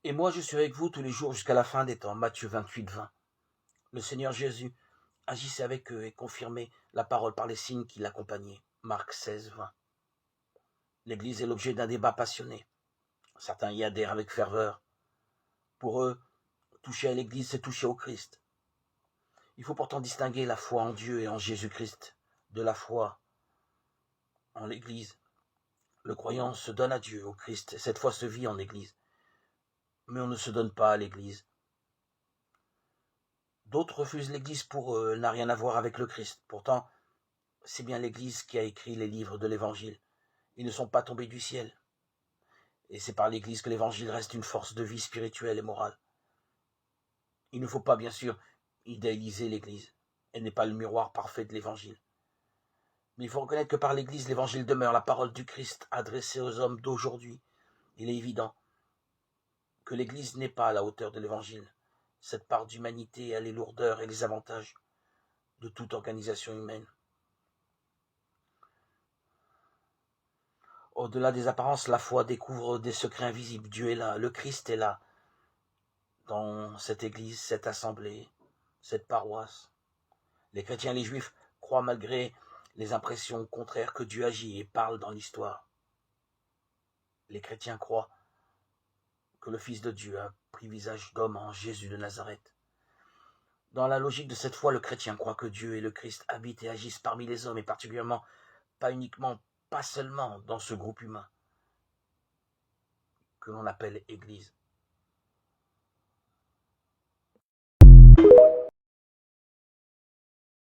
Et moi, je suis avec vous tous les jours jusqu'à la fin des temps. Matthieu 28, 20. Le Seigneur Jésus agissait avec eux et confirmait la parole par les signes qui l'accompagnaient. Marc 16, 20. L'Église est l'objet d'un débat passionné. Certains y adhèrent avec ferveur. Pour eux, toucher à l'Église, c'est toucher au Christ. Il faut pourtant distinguer la foi en Dieu et en Jésus-Christ de la foi en l'Église. Le croyant se donne à Dieu, au Christ, et cette foi se vit en Église. Mais on ne se donne pas à l'Église. D'autres refusent l'Église pour eux, elle n'a rien à voir avec le Christ. Pourtant, c'est bien l'Église qui a écrit les livres de l'Évangile. Ils ne sont pas tombés du ciel. Et c'est par l'Église que l'Évangile reste une force de vie spirituelle et morale. Il ne faut pas, bien sûr, idéaliser l'Église. Elle n'est pas le miroir parfait de l'Évangile. Mais il faut reconnaître que par l'Église, l'Évangile demeure la parole du Christ adressée aux hommes d'aujourd'hui. Il est évident que l'Église n'est pas à la hauteur de l'Évangile. Cette part d'humanité a les lourdeurs et les avantages de toute organisation humaine. Au-delà des apparences, la foi découvre des secrets invisibles. Dieu est là, le Christ est là, dans cette église, cette assemblée, cette paroisse. Les chrétiens et les juifs croient malgré les impressions contraires que Dieu agit et parle dans l'histoire. Les chrétiens croient que le Fils de Dieu a pris visage d'homme en Jésus de Nazareth. Dans la logique de cette foi, le chrétien croit que Dieu et le Christ habitent et agissent parmi les hommes, et particulièrement, pas seulement dans ce groupe humain que l'on appelle Église.